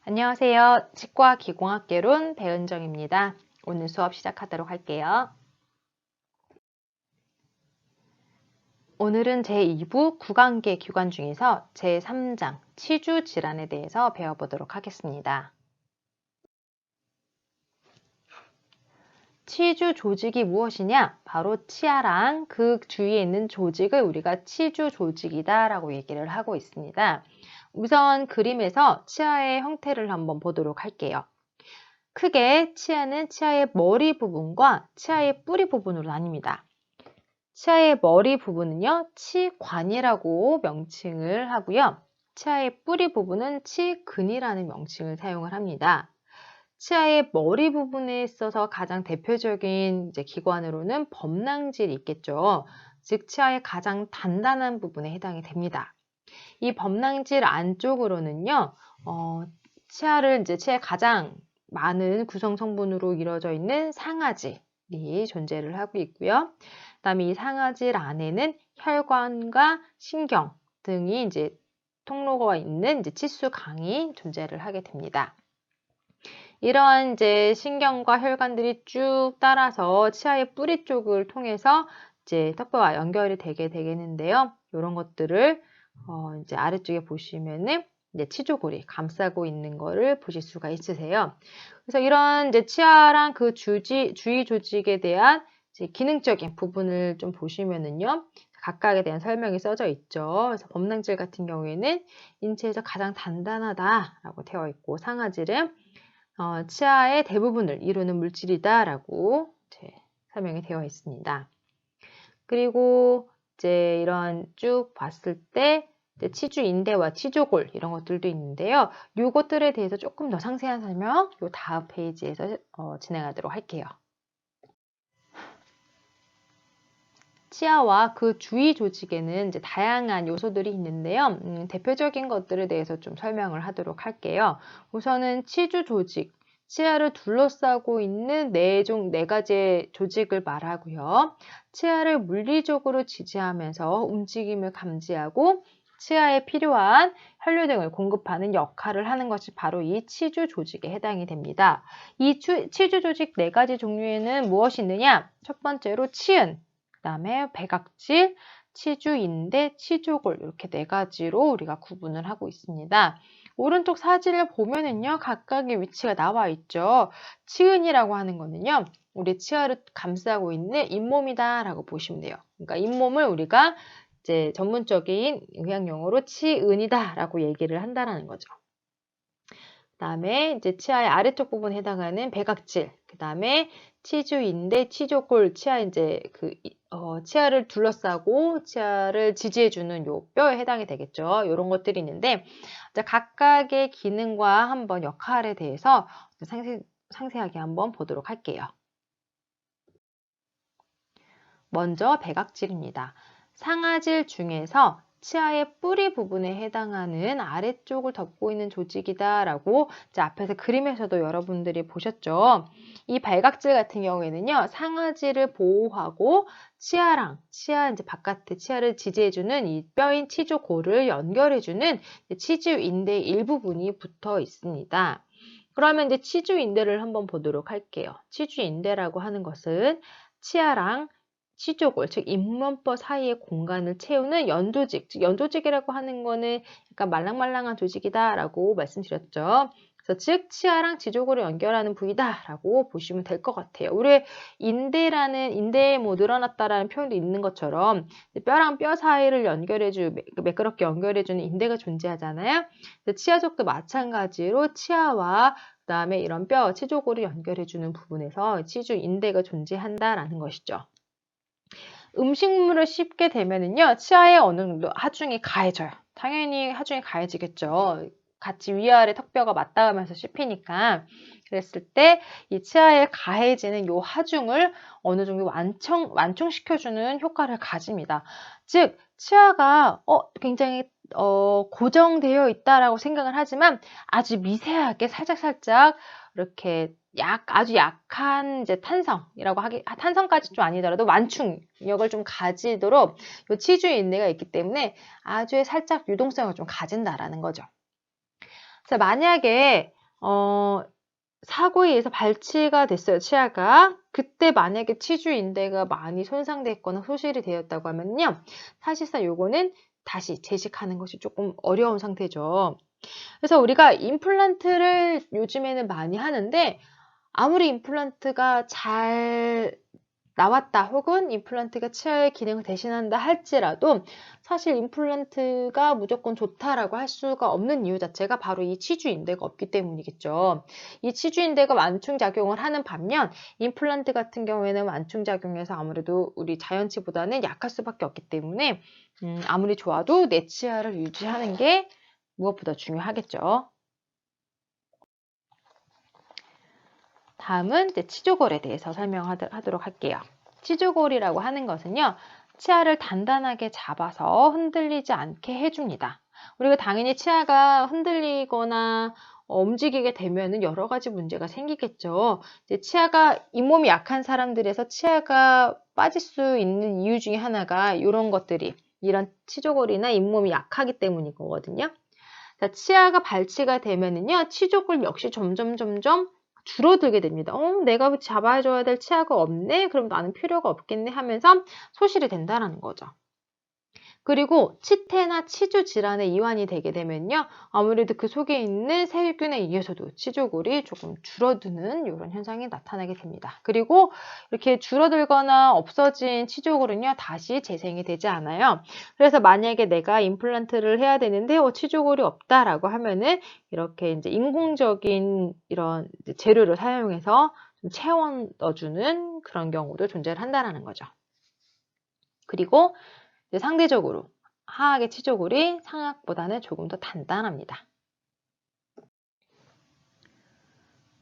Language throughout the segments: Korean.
안녕하세요. 치과 기공학개론 배은정입니다. 오늘 수업 시작하도록 할게요. 오늘은 제2부 구강계 기관 중에서 제3장 치주 질환에 대해서 배워보도록 하겠습니다. 치주 조직이 무엇이냐? 바로 치아랑 그 주위에 있는 조직을 우리가 치주 조직이다 라고 얘기를 하고 있습니다. 우선 그림에서 치아의 형태를 한번 보도록 할게요. 크게 치아는 치아의 머리 부분과 치아의 뿌리 부분으로 나뉩니다. 치아의 머리 부분은요, 치관이라고 명칭을 하고요. 치아의 뿌리 부분은 치근이라는 명칭을 사용을 합니다. 치아의 머리 부분에 있어서 가장 대표적인 기관으로는 범낭질이 있겠죠. 즉, 치아의 가장 단단한 부분에 해당이 됩니다. 이 범낭질 안쪽으로는요, 치아의 가장 많은 구성 성분으로 이루어져 있는 상아질이 존재를 하고 있고요. 그다음에 이 상아질 안에는 혈관과 신경 등이 통로가 있는 치수강이 존재를 하게 됩니다. 이러한 신경과 혈관들이 쭉 따라서 치아의 뿌리 쪽을 통해서 턱뼈와 연결이 되게 되겠는데요. 이런 것들을 아래쪽에 보시면은 치조골이 감싸고 있는 거를 보실 수가 있으세요. 그래서 이런 치아랑 그 주위 조직에 대한 기능적인 부분을 좀 보시면은요. 각각에 대한 설명이 써져 있죠. 그래서 범낭질 같은 경우에는 인체에서 가장 단단하다라고 되어 있고, 상아질은 치아의 대부분을 이루는 물질이다라고 설명이 되어 있습니다. 그리고 이런 쭉 봤을 때 치주인대와 치조골 이런 것들도 있는데요. 요것들에 대해서 조금 더 상세한 설명 요 다음 페이지에서 진행하도록 할게요. 치아와 그 주위 조직에는 다양한 요소들이 있는데요. 대표적인 것들에 대해서 좀 설명을 하도록 할게요. 우선은 치주 조직, 치아를 둘러싸고 있는 네 가지의 조직을 말하고요. 치아를 물리적으로 지지하면서 움직임을 감지하고 치아에 필요한 혈류 등을 공급하는 역할을 하는 것이 바로 이 치주 조직에 해당이 됩니다. 이 치주 조직 네 가지 종류에는 무엇이 있느냐? 첫 번째로 치은, 그다음에 백악질, 치주인대, 치조골 이렇게 네 가지로 우리가 구분을 하고 있습니다. 오른쪽 사진을 보면은요, 각각의 위치가 나와 있죠. 치은이라고 하는 거는요, 우리 치아를 감싸고 있는 잇몸이다라고 보시면 돼요. 그러니까 잇몸을 우리가 전문적인 의학용어로 치은이다라고 얘기를 한다라는 거죠. 그다음에 치아의 아래쪽 부분에 해당하는 백악질, 그다음에 치주인대, 치조골, 치아를 둘러싸고 치아를 지지해주는 요 뼈에 해당이 되겠죠. 이런 것들이 있는데 각각의 기능과 한번 역할에 대해서 상세하게 한번 보도록 할게요. 먼저 백악질입니다. 상아질 중에서 치아의 뿌리 부분에 해당하는 아래쪽을 덮고 있는 조직이다라고 앞에서 그림에서도 여러분들이 보셨죠. 이 백악질 같은 경우에는요, 상아질을 보호하고 치아 바깥에 치아를 지지해주는 이 뼈인 치조골을 연결해주는 치주인대 일부분이 붙어 있습니다. 그러면 치주인대를 한번 보도록 할게요. 치주인대라고 하는 것은 치아랑 치조골, 즉 잇몸뼈 사이의 공간을 채우는 연조직, 즉 연조직이라고 하는 거는 약간 말랑말랑한 조직이다라고 말씀드렸죠. 그래서 즉 치아랑 치조골을 연결하는 부위다라고 보시면 될 것 같아요. 우리 인대에 늘어났다라는 표현도 있는 것처럼 뼈랑 뼈 사이를 매끄럽게 연결해주는 인대가 존재하잖아요. 치아족도 마찬가지로 치아와 그다음에 이런 뼈, 치조골을 연결해주는 부분에서 치주인대가 존재한다라는 것이죠. 음식물을 씹게 되면은요, 치아에 어느 정도 하중이 가해져요. 당연히 하중이 가해지겠죠. 같이 위아래 턱뼈가 맞닿으면서 씹히니까. 그랬을 때 이 치아에 가해지는 요 하중을 어느 정도 완충시켜주는 효과를 가집니다. 즉, 치아가 굉장히 고정되어 있다라고 생각을 하지만 아주 미세하게 살짝 이렇게 아주 약한 탄성까지 좀 아니더라도 완충력을 좀 가지도록 요 치주의 인대가 있기 때문에 아주 살짝 유동성을 좀 가진다라는 거죠. 그래서 만약에 사고에 의해서 발치가 됐어요, 치아가. 그때 만약에 치주인대가 많이 손상됐거나 소실이 되었다고 하면요. 사실상 요거는 다시 재식하는 것이 조금 어려운 상태죠. 그래서 우리가 임플란트를 요즘에는 많이 하는데 아무리 임플란트가 잘 나왔다 혹은 임플란트가 치아의 기능을 대신한다 할지라도 사실 임플란트가 무조건 좋다라고 할 수가 없는 이유 자체가 바로 이 치주인대가 없기 때문이겠죠. 이 치주인대가 완충작용을 하는 반면 임플란트 같은 경우에는 완충작용에서 아무래도 우리 자연치보다는 약할 수밖에 없기 때문에 아무리 좋아도 내 치아를 유지하는 게 무엇보다 중요하겠죠. 다음은 이제 치조골에 대해서 설명하도록 할게요. 치조골이라고 하는 것은요, 치아를 단단하게 잡아서 흔들리지 않게 해줍니다. 우리가 당연히 치아가 흔들리거나 움직이게 되면은 여러 가지 문제가 생기겠죠. 이제 치아가 잇몸이 약한 사람들에서 치아가 빠질 수 있는 이유 중에 하나가 이런 것들이 이런 치조골이나 잇몸이 약하기 때문인 거거든요. 자, 치아가 발치가 되면은요, 치조골 역시 점점 줄어들게 됩니다. 내가 잡아줘야 될 치아가 없네? 그럼 나는 필요가 없겠네 하면서 소실이 된다라는 거죠. 그리고 치태나 치주 질환의 이완이 되게 되면요. 아무래도 그 속에 있는 세균에 의해서도 치조골이 조금 줄어드는 이런 현상이 나타나게 됩니다. 그리고 이렇게 줄어들거나 없어진 치조골은요. 다시 재생이 되지 않아요. 그래서 만약에 내가 임플란트를 해야 되는데 치조골이 없다라고 하면은 이렇게 이제 인공적인 이런 재료를 사용해서 좀 채워 넣어주는 그런 경우도 존재를 한다는 거죠. 그리고 상대적으로 하악의 치조골이 상악보다는 조금 더 단단합니다.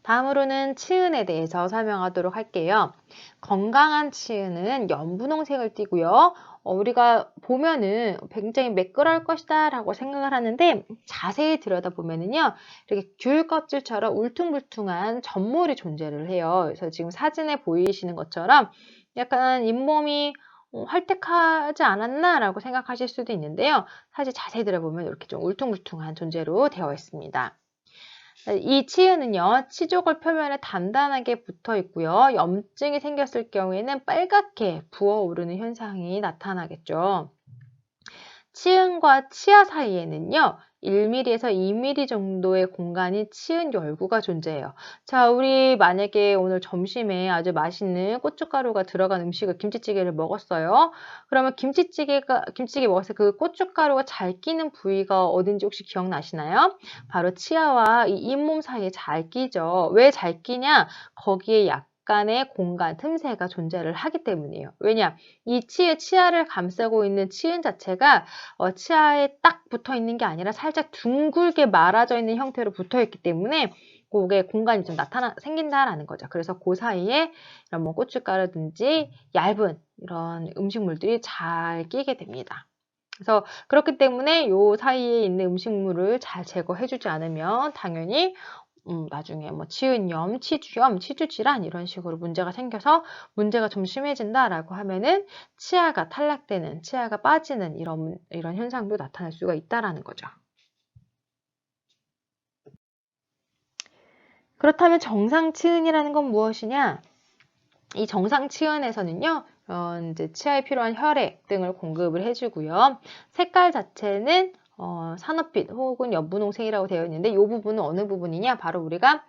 다음으로는 치은에 대해서 설명하도록 할게요. 건강한 치은은 연분홍색을 띠고요. 우리가 보면은 굉장히 매끄러울 것이다 라고 생각을 하는데 자세히 들여다보면은요. 이렇게 귤 껍질처럼 울퉁불퉁한 점물이 존재를 해요. 그래서 지금 사진에 보이시는 것처럼 약간 잇몸이 활tek하지 않았나 라고 생각하실 수도 있는데요. 사실 자세히 들여보면 이렇게 좀 울퉁불퉁한 존재로 되어 있습니다. 이 치은은요, 치조골 표면에 단단하게 붙어 있고요. 염증이 생겼을 경우에는 빨갛게 부어오르는 현상이 나타나겠죠. 치은과 치아 사이에는요, 1mm에서 2mm 정도의 공간이 치은 열구가 존재해요. 자, 우리 만약에 오늘 점심에 아주 맛있는 고춧가루가 들어간 음식을 김치찌개를 먹었어요. 그러면 김치찌개 먹었을 때 그 고춧가루가 잘 끼는 부위가 어딘지 혹시 기억나시나요? 바로 치아와 이 잇몸 사이에 잘 끼죠. 왜 잘 끼냐? 거기에 약간의 공간, 틈새가 존재를 하기 때문이에요. 왜냐? 이 치아를 감싸고 있는 치은 자체가 치아에 딱 붙어 있는 게 아니라 살짝 둥글게 말아져 있는 형태로 붙어 있기 때문에 그게 공간이 좀 생긴다라는 거죠. 그래서 그 사이에 이런 뭐 고춧가루든지 얇은 이런 음식물들이 잘 끼게 됩니다. 그래서 그렇기 때문에 요 사이에 있는 음식물을 잘 제거해주지 않으면 당연히 나중에 뭐 치은염, 치주염, 치주질환 이런 식으로 문제가 생겨서 문제가 좀 심해진다라고 하면은 치아가 탈락되는, 치아가 빠지는 이런 현상도 나타날 수가 있다라는 거죠. 그렇다면 정상치은이라는 건 무엇이냐? 이 정상치은에서는요, 이제 치아에 필요한 혈액 등을 공급을 해주고요. 색깔 자체는 산업빛 혹은 연분홍색이라고 되어 있는데 이 부분은 어느 부분이냐? 바로 우리가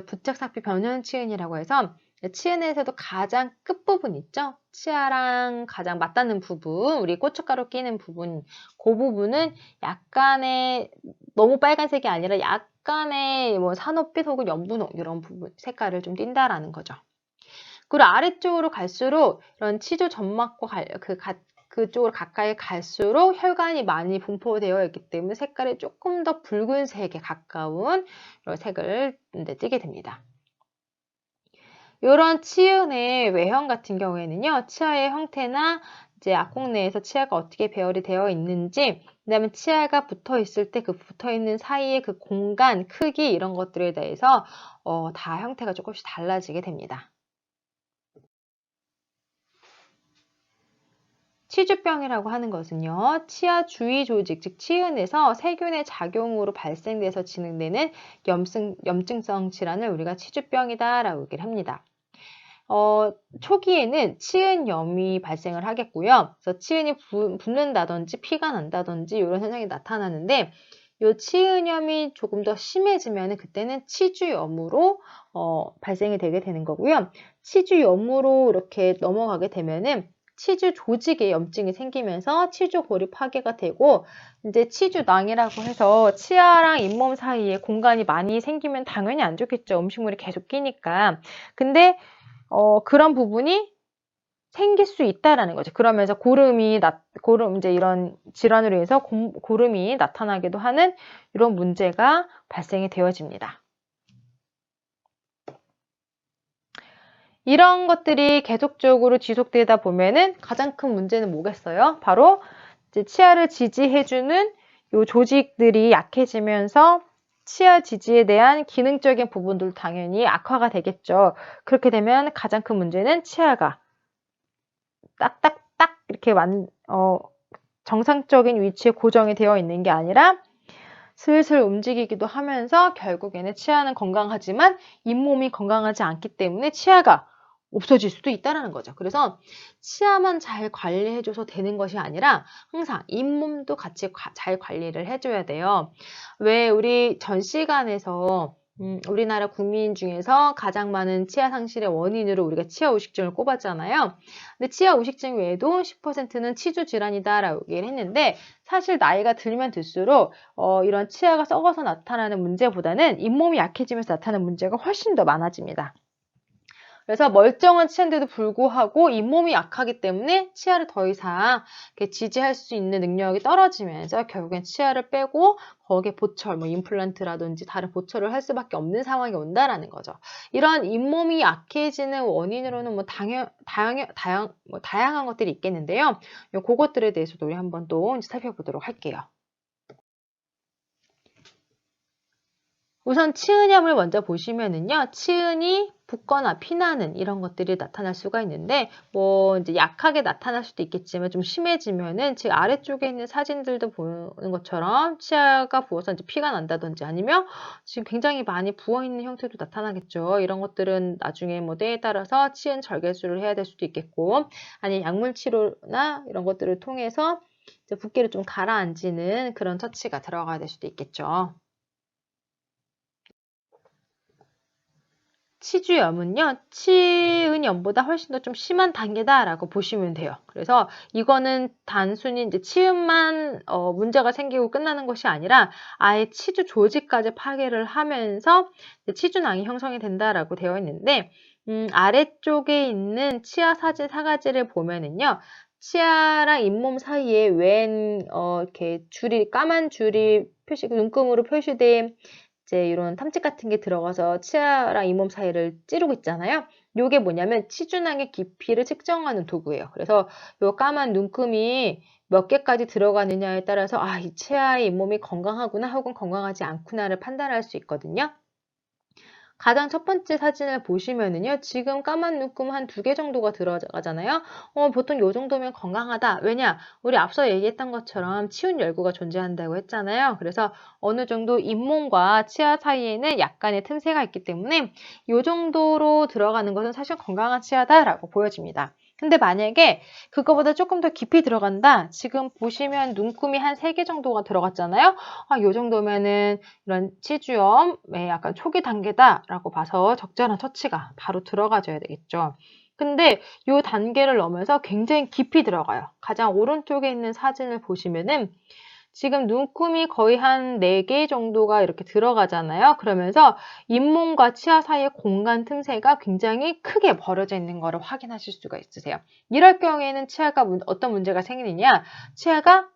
부착사피 변형치은이라고 해서 치은에서도 가장 끝부분 있죠? 치아랑 가장 맞닿는 부분, 우리 고춧가루 끼는 부분, 그 부분은 약간의 너무 빨간색이 아니라 약간의 뭐 산업빛 혹은 연분홍 이런 부분 색깔을 좀 띈다라는 거죠. 그리고 아래쪽으로 갈수록 이런 치주 점막과 그쪽으로 가까이 갈수록 혈관이 많이 분포되어 있기 때문에 색깔이 조금 더 붉은색에 가까운 이런 색을 띠게 됩니다. 이런 치은의 외형 같은 경우에는요, 치아의 형태나 이제 악콩 내에서 치아가 어떻게 배열이 되어 있는지, 그다음에 치아가 붙어 있을 때 그 붙어 있는 사이의 그 공간, 크기 이런 것들에 대해서 다 형태가 조금씩 달라지게 됩니다. 치주병이라고 하는 것은요, 치아 주위 조직, 즉 치은에서 세균의 작용으로 발생돼서 진행되는 염증성 질환을 우리가 치주병이다라고 얘기를 합니다. 초기에는 치은염이 발생을 하겠고요. 그래서 치은이 붓는다든지 피가 난다든지 이런 현상이 나타나는데, 이 치은염이 조금 더 심해지면 그때는 치주염으로 발생이 되게 되는 거고요. 치주염으로 이렇게 넘어가게 되면은 치주 조직에 염증이 생기면서 치주골이 파괴가 되고, 이제 치주낭이라고 해서 치아랑 잇몸 사이에 공간이 많이 생기면 당연히 안 좋겠죠. 음식물이 계속 끼니까. 근데 그런 부분이 생길 수 있다라는 거죠. 그러면서 이제 이런 질환으로 인해서 고름이 나타나기도 하는 이런 문제가 발생이 되어집니다. 이런 것들이 계속적으로 지속되다 보면은 가장 큰 문제는 뭐겠어요? 바로 이제 치아를 지지해주는 요 조직들이 약해지면서 치아 지지에 대한 기능적인 부분들도 당연히 악화가 되겠죠. 그렇게 되면 가장 큰 문제는 치아가 딱딱딱 이렇게 정상적인 위치에 고정이 되어 있는 게 아니라 슬슬 움직이기도 하면서 결국에는 치아는 건강하지만 잇몸이 건강하지 않기 때문에 치아가 없어질 수도 있다는 거죠. 그래서 치아만 잘 관리해줘서 되는 것이 아니라 항상 잇몸도 같이 잘 관리를 해줘야 돼요. 왜 우리 전 시간에서 우리나라 국민 중에서 가장 많은 치아 상실의 원인으로 우리가 치아 우식증을 꼽았잖아요. 근데 치아 우식증 외에도 10%는 치주 질환이다라고 얘기를 했는데, 사실 나이가 들면 들수록 이런 치아가 썩어서 나타나는 문제보다는 잇몸이 약해지면서 나타나는 문제가 훨씬 더 많아집니다. 그래서 멀쩡한 치아인데도 불구하고 잇몸이 약하기 때문에 치아를 더 이상 이렇게 지지할 수 있는 능력이 떨어지면서 결국엔 치아를 빼고 거기에 보철, 뭐 임플란트라든지 다른 보철을 할 수밖에 없는 상황이 온다라는 거죠. 이런 잇몸이 약해지는 원인으로는 다양한 것들이 있겠는데요. 그것들에 대해서도 우리 한번 또 살펴보도록 할게요. 우선 치은염을 먼저 보시면은요, 치은이 붓거나 피나는 이런 것들이 나타날 수가 있는데, 이제 약하게 나타날 수도 있겠지만 좀 심해지면은 지금 아래쪽에 있는 사진들도 보는 것처럼 치아가 부어서 이제 피가 난다든지 아니면 지금 굉장히 많이 부어 있는 형태도 나타나겠죠. 이런 것들은 나중에 때에 따라서 치은 절개술을 해야 될 수도 있겠고, 아니면 약물 치료나 이런 것들을 통해서 이제 붓기를 좀 가라앉히는 그런 처치가 들어가야 될 수도 있겠죠. 치주염은요, 치은염보다 훨씬 더 좀 심한 단계다라고 보시면 돼요. 그래서 이거는 단순히 이제 치은만 문제가 생기고 끝나는 것이 아니라 아예 치주 조직까지 파괴를 하면서 치주낭이 형성이 된다라고 되어 있는데, 아래쪽에 있는 치아 사진 사가지를 보면은요, 치아랑 잇몸 사이에 이렇게 까만 줄이 눈금으로 표시된 이제 이런 탐지 같은 게 들어가서 치아랑 잇몸 사이를 찌르고 있잖아요. 요게 뭐냐면 치주낭의 깊이를 측정하는 도구예요. 그래서 요 까만 눈금이 몇 개까지 들어가느냐에 따라서 이 치아의 잇몸이 건강하구나 혹은 건강하지 않구나를 판단할 수 있거든요. 가장 첫 번째 사진을 보시면은요, 지금 까만 눈금 한 2개 정도가 들어가잖아요. 보통 요 정도면 건강하다. 왜냐? 우리 앞서 얘기했던 것처럼 치운 열구가 존재한다고 했잖아요. 그래서 어느 정도 잇몸과 치아 사이에는 약간의 틈새가 있기 때문에 요 정도로 들어가는 것은 사실 건강한 치아다라고 보여집니다. 근데 만약에 그거보다 조금 더 깊이 들어간다. 지금 보시면 눈금이 한 3개 정도가 들어갔잖아요. 요 정도면은 이런 치주염의 약간 초기 단계다라고 봐서 적절한 처치가 바로 들어가줘야 되겠죠. 근데 이 단계를 넘어서 굉장히 깊이 들어가요. 가장 오른쪽에 있는 사진을 보시면은 지금 눈금이 거의 한 4개 정도가 이렇게 들어가잖아요. 그러면서 잇몸과 치아 사이의 공간 틈새가 굉장히 크게 벌어져 있는 것을 확인하실 수가 있으세요. 이럴 경우에는 치아가 어떤 문제가 생기느냐? 치아가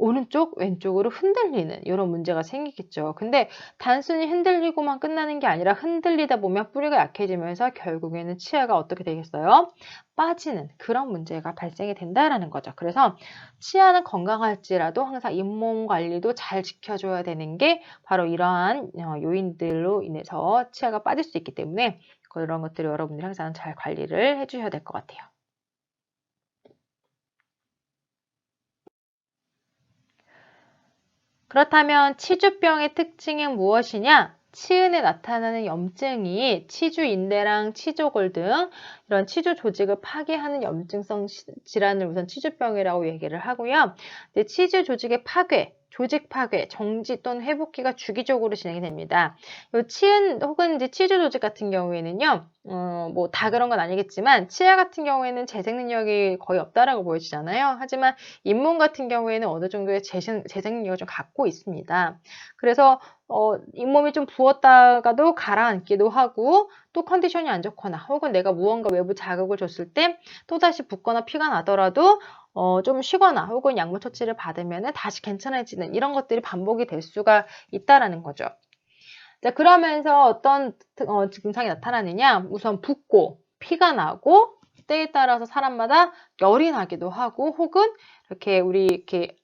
오른쪽, 왼쪽으로 흔들리는 이런 문제가 생기겠죠. 근데 단순히 흔들리고만 끝나는 게 아니라 흔들리다 보면 뿌리가 약해지면서 결국에는 치아가 어떻게 되겠어요? 빠지는 그런 문제가 발생이 된다라는 거죠. 그래서 치아는 건강할지라도 항상 잇몸 관리도 잘 지켜줘야 되는 게 바로 이러한 요인들로 인해서 치아가 빠질 수 있기 때문에 그런 것들을 여러분들이 항상 잘 관리를 해주셔야 될 것 같아요. 그렇다면 치주병의 특징은 무엇이냐? 치은에 나타나는 염증이 치주인대랑 치조골 등 이런 치주 조직을 파괴하는 염증성 질환을 우선 치주병이라고 얘기를 하고요. 치주 조직의 파괴, 조직 파괴, 정지 또는 회복기가 주기적으로 진행이 됩니다. 요 치은 혹은 이제 치주 조직 같은 경우에는요, 뭐 다 그런 건 아니겠지만 치아 같은 경우에는 재생 능력이 거의 없다라고 보여지잖아요. 하지만 잇몸 같은 경우에는 어느 정도의 재생 능력을 좀 갖고 있습니다. 그래서 잇몸이 좀 부었다가도 가라앉기도 하고 또 컨디션이 안 좋거나 혹은 내가 무언가 외부 자극을 줬을 때 또다시 붓거나 피가 나더라도 좀 쉬거나 혹은 약물 처치를 받으면 다시 괜찮아지는 이런 것들이 반복이 될 수가 있다라는 거죠. 자, 그러면서 어떤 증상이 나타나느냐? 우선 붓고 피가 나고 때에 따라서 사람마다 열이 나기도 하고 혹은 이렇게 우리 이렇게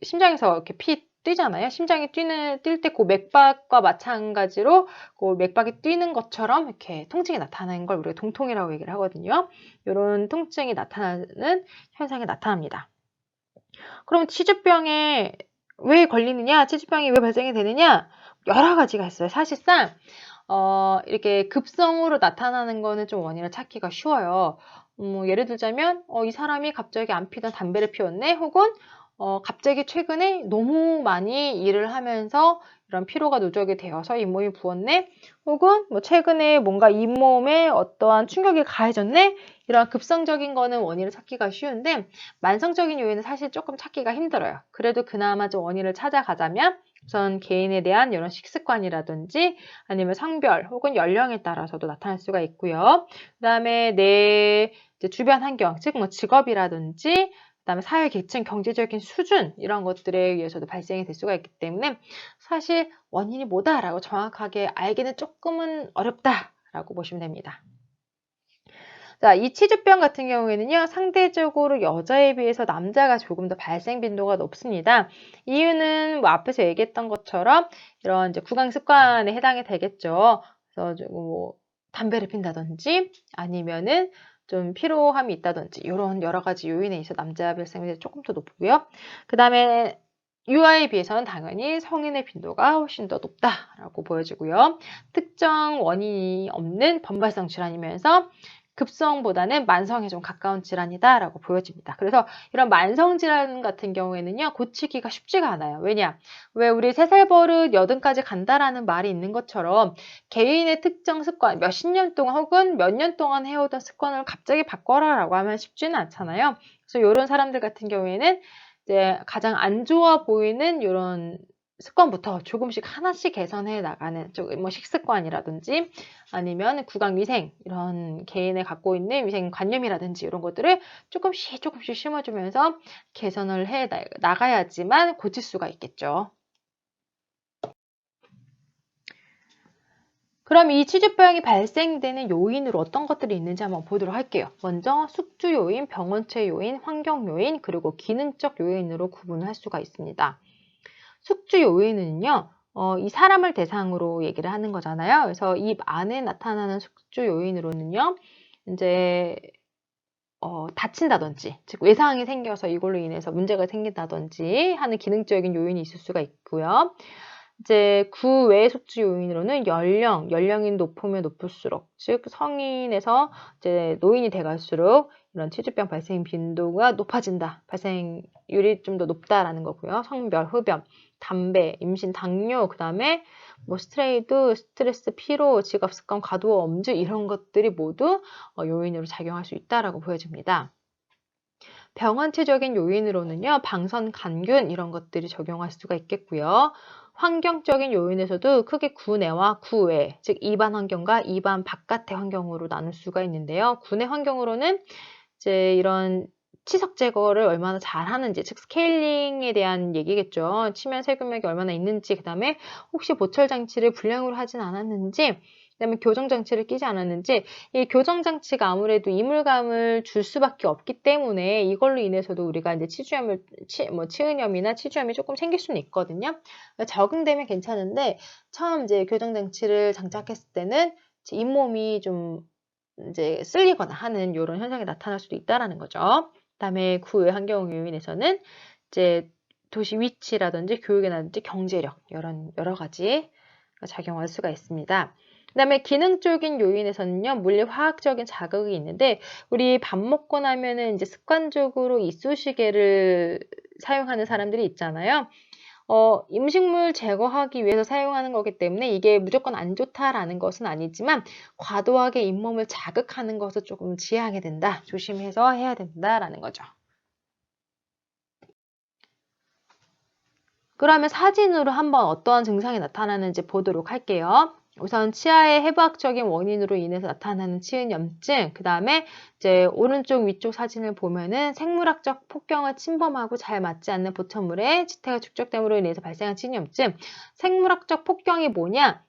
심장에서 이렇게 피 뛰잖아요. 심장이 뛸 때 그 맥박과 마찬가지로 그 맥박이 뛰는 것처럼 이렇게 통증이 나타나는 걸 우리가 동통이라고 얘기를 하거든요. 이런 통증이 나타나는 현상이 나타납니다. 그럼 치주병에 왜 걸리느냐? 치주병이 왜 발생이 되느냐? 여러 가지가 있어요. 사실상 이렇게 급성으로 나타나는 거는 좀 원인을 찾기가 쉬워요. 예를 들자면 이 사람이 갑자기 안 피던 담배를 피웠네? 혹은 갑자기 최근에 너무 많이 일을 하면서 이런 피로가 누적이 되어서 잇몸이 부었네? 혹은 뭐 최근에 뭔가 잇몸에 어떠한 충격이 가해졌네? 이런 급성적인 거는 원인을 찾기가 쉬운데 만성적인 요인은 사실 조금 찾기가 힘들어요. 그래도 그나마 좀 원인을 찾아가자면 우선 개인에 대한 이런 식습관이라든지 아니면 성별 혹은 연령에 따라서도 나타날 수가 있고요. 그 다음에 내 주변 환경, 즉 뭐 직업이라든지 그다음에 사회 계층, 경제적인 수준 이런 것들에 의해서도 발생이 될 수가 있기 때문에 사실 원인이 뭐다라고 정확하게 알기는 조금은 어렵다라고 보시면 됩니다. 자, 이 치주병 같은 경우에는요, 상대적으로 여자에 비해서 남자가 조금 더 발생 빈도가 높습니다. 이유는 뭐 앞에서 얘기했던 것처럼 이런 이제 구강 습관에 해당이 되겠죠. 그래서 뭐 담배를 핀다든지 아니면은 좀 피로함이 있다든지 이런 여러 가지 요인에 있어 남자 발생률이 조금 더 높고요. 그 다음에 유아에 비해서는 당연히 성인의 빈도가 훨씬 더 높다라고 보여지고요. 특정 원인이 없는 범발성 질환이면서 급성보다는 만성에 좀 가까운 질환이다라고 보여집니다. 그래서 이런 만성 질환 같은 경우에는요, 고치기가 쉽지가 않아요. 왜냐? 왜 우리 3살 버릇 80까지 간다라는 말이 있는 것처럼 개인의 특정 습관, 몇십 년 동안 혹은 몇 년 동안 해오던 습관을 갑자기 바꿔라라고 하면 쉽지는 않잖아요. 그래서 이런 사람들 같은 경우에는 이제 가장 안 좋아 보이는 이런 습관부터 조금씩 하나씩 개선해 나가는 뭐 식습관이라든지 아니면 구강위생 이런 개인의 갖고 있는 위생관념이라든지 이런 것들을 조금씩 심어주면서 개선을 해 나가야지만 고칠 수가 있겠죠. 그럼 이 치주병이 발생되는 요인으로 어떤 것들이 있는지 한번 보도록 할게요. 먼저 숙주 요인, 병원체 요인, 환경 요인, 그리고 기능적 요인으로 구분을 할 수가 있습니다. 숙주 요인은요, 이 사람을 대상으로 얘기를 하는 거잖아요. 그래서 입 안에 나타나는 숙주 요인으로는요, 이제 다친다든지, 즉 외상이 생겨서 이걸로 인해서 문제가 생긴다든지 하는 기능적인 요인이 있을 수가 있고요. 이제 그 외의 숙주 요인으로는 연령이 높으면 높을수록, 즉 성인에서 이제 노인이 돼갈수록 이런 치주병 발생 빈도가 높아진다. 발생률이 좀 더 높다라는 거고요. 성별, 흡연, 담배, 임신, 당뇨, 그 다음에 뭐 스트레스, 피로, 직업 습관, 과도 엄주 이런 것들이 모두 요인으로 작용할 수 있다라고 보여집니다. 병원체적인 요인으로는요, 방선, 간균 이런 것들이 적용할 수가 있겠고요. 환경적인 요인에서도 크게 구내와 구외, 즉 입안 환경과 입안 바깥의 환경으로 나눌 수가 있는데요. 구내 환경으로는 이제 이런 치석 제거를 얼마나 잘 하는지, 즉 스케일링에 대한 얘기겠죠. 치면 세균맥이 얼마나 있는지, 그 다음에 혹시 보철 장치를 불량으로 하진 않았는지, 그다음에 교정 장치를 끼지 않았는지, 이 교정 장치가 아무래도 이물감을 줄 수밖에 없기 때문에 이걸로 인해서도 우리가 이제 치은염이나 치주염이 조금 생길 수는 있거든요. 적응되면 괜찮은데 처음 이제 교정 장치를 장착했을 때는 잇몸이 좀 이제 쓸리거나 하는 이런 현상이 나타날 수도 있다라는 거죠. 그다음에 그 외 환경 요인에서는 이제 도시 위치라든지 교육이라든지 경제력 이런 여러 가지 작용할 수가 있습니다. 그다음에 기능적인 요인에서는요, 물리화학적인 자극이 있는데, 우리 밥 먹고 나면은 이제 습관적으로 이쑤시개를 사용하는 사람들이 있잖아요. 음식물 제거하기 위해서 사용하는 거기 때문에 이게 무조건 안 좋다라는 것은 아니지만, 과도하게 잇몸을 자극하는 것을 조금 지양해야 된다, 조심해서 해야 된다라는 거죠. 그러면 사진으로 한번 어떠한 증상이 나타나는지 보도록 할게요. 우선 치아의 해부학적인 원인으로 인해서 나타나는 치은염증, 그 다음에 이제 오른쪽 위쪽 사진을 보면은 생물학적 폭경을 침범하고 잘 맞지 않는 보천물의 지태가 축적됨으로 인해서 발생한 치은염증. 생물학적 폭경이 뭐냐?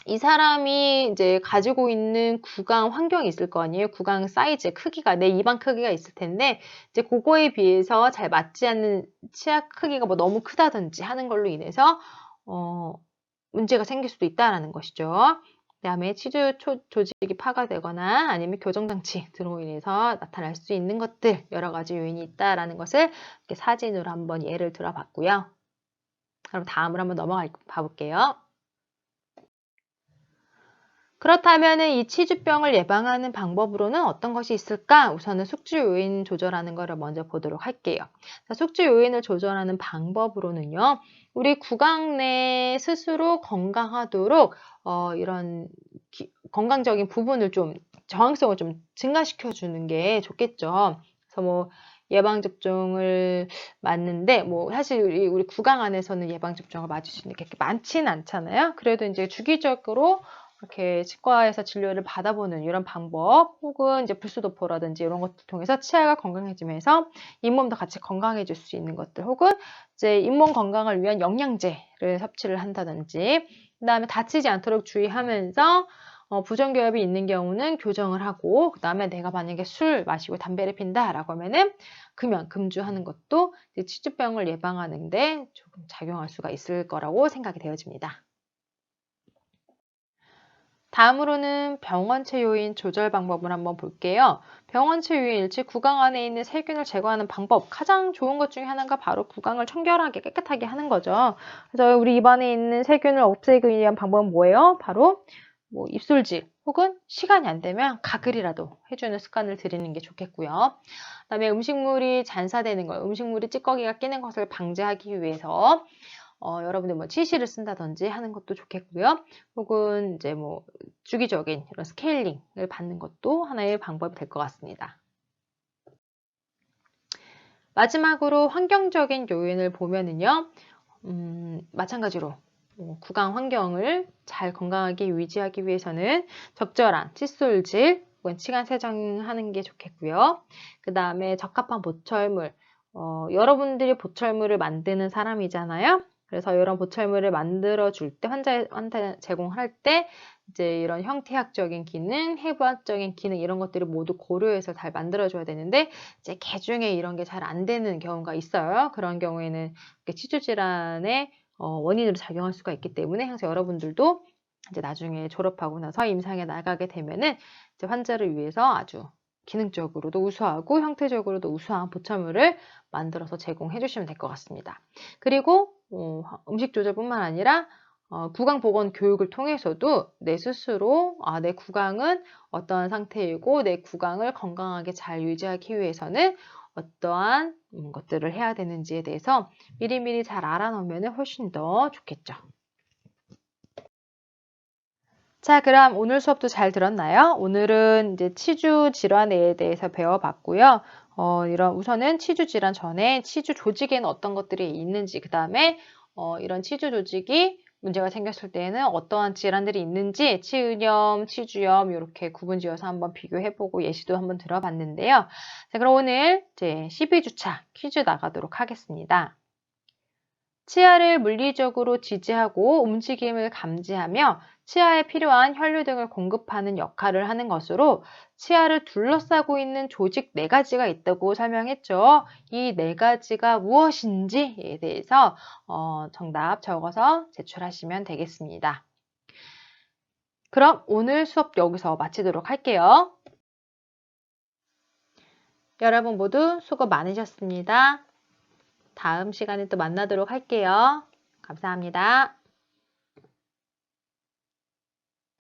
이 사람이 이제 가지고 있는 구강 환경이 있을 거 아니에요. 구강 사이즈, 크기가, 내 입안 크기가 있을 텐데, 이제 그거에 비해서 잘 맞지 않는 치아 크기가 뭐 너무 크다든지 하는 걸로 인해서, 문제가 생길 수도 있다라는 것이죠. 그다음에 치주 조직이 파가되거나 아니면 교정장치 등으로 인해서 나타날 수 있는 것들, 여러 가지 요인이 있다라는 것을 이렇게 사진으로 한번 예를 들어 봤고요. 그럼 다음으로 한번 넘어가 볼게요. 그렇다면 이 치주병을 예방하는 방법으로는 어떤 것이 있을까? 우선은 숙주 요인 조절하는 것을 먼저 보도록 할게요. 자, 숙주 요인을 조절하는 방법으로는요, 우리 구강 내 스스로 건강하도록 이런 건강적인 부분을 좀 저항성을 좀 증가시켜 주는 게 좋겠죠. 그래서 뭐 예방접종을 맞는데, 뭐 사실 우리 구강 안에서는 예방접종을 맞을 수 있는 게 그렇게 많지는 않잖아요. 그래도 이제 주기적으로 이렇게 치과에서 진료를 받아보는 이런 방법, 혹은 이제 불수도포라든지 이런 것들 통해서 치아가 건강해지면서 잇몸도 같이 건강해질 수 있는 것들, 혹은 이제 잇몸 건강을 위한 영양제를 섭취를 한다든지, 그 다음에 다치지 않도록 주의하면서 부정교합이 있는 경우는 교정을 하고, 그 다음에 내가 만약에 술 마시고 담배를 핀다라고 하면은 금주하는 것도 치주병을 예방하는데 조금 작용할 수가 있을 거라고 생각이 되어집니다. 다음으로는 병원체 요인 조절 방법을 한번 볼게요. 병원체 요인 일치 구강 안에 있는 세균을 제거하는 방법, 가장 좋은 것 중에 하나가 바로 구강을 청결하게 깨끗하게 하는 거죠. 그래서 우리 입안에 있는 세균을 없애기 위한 방법은 뭐예요? 바로 뭐 입술질, 혹은 시간이 안 되면 가글이라도 해주는 습관을 들이는 게 좋겠고요. 그다음에 음식물이 잔사되는 것, 음식물이 찌꺼기가 끼는 것을 방지하기 위해서 여러분들 뭐 치실을 쓴다든지 하는 것도 좋겠고요. 혹은 이제 뭐 주기적인 이런 스케일링을 받는 것도 하나의 방법이 될 것 같습니다. 마지막으로 환경적인 요인을 보면은요, 마찬가지로 구강 환경을 잘 건강하게 유지하기 위해서는 적절한 칫솔질 혹은 치간 세정하는 게 좋겠고요. 그 다음에 적합한 보철물, 여러분들이 보철물을 만드는 사람이잖아요. 그래서 이런 보철물을 만들어 줄 때, 환자한테 제공할 때 이제 이런 형태학적인 기능, 해부학적인 기능 이런 것들을 모두 고려해서 잘 만들어줘야 되는데, 이제 개중에 이런 게 잘 안 되는 경우가 있어요. 그런 경우에는 치주 질환의 원인으로 작용할 수가 있기 때문에 항상 여러분들도 이제 나중에 졸업하고 나서 임상에 나가게 되면은 이제 환자를 위해서 아주 기능적으로도 우수하고 형태적으로도 우수한 보철물을 만들어서 제공해 주시면 될 것 같습니다. 그리고 음식 조절뿐만 아니라 구강 보건 교육을 통해서도 내 스스로 내 구강은 어떠한 상태이고 내 구강을 건강하게 잘 유지하기 위해서는 어떠한 것들을 해야 되는지에 대해서 미리미리 잘 알아놓으면 훨씬 더 좋겠죠. 자, 그럼 오늘 수업도 잘 들었나요? 오늘은 이제 치주 질환에 대해서 배워봤고요. 우선은 치주 질환 전에 치주 조직에는 어떤 것들이 있는지, 그 다음에 이런 치주 조직이 문제가 생겼을 때에는 어떠한 질환들이 있는지, 치은염, 치주염 이렇게 구분지어서 한번 비교해보고 예시도 한번 들어봤는데요. 자, 그럼 오늘 이제 12주차 퀴즈 나가도록 하겠습니다. 치아를 물리적으로 지지하고 움직임을 감지하며 치아에 필요한 혈류 등을 공급하는 역할을 하는 것으로 치아를 둘러싸고 있는 조직 4가지가 있다고 설명했죠. 이 4가지가 무엇인지에 대해서 정답 적어서 제출하시면 되겠습니다. 그럼 오늘 수업 여기서 마치도록 할게요. 여러분 모두 수고 많으셨습니다. 다음 시간에 또 만나도록 할게요. 감사합니다.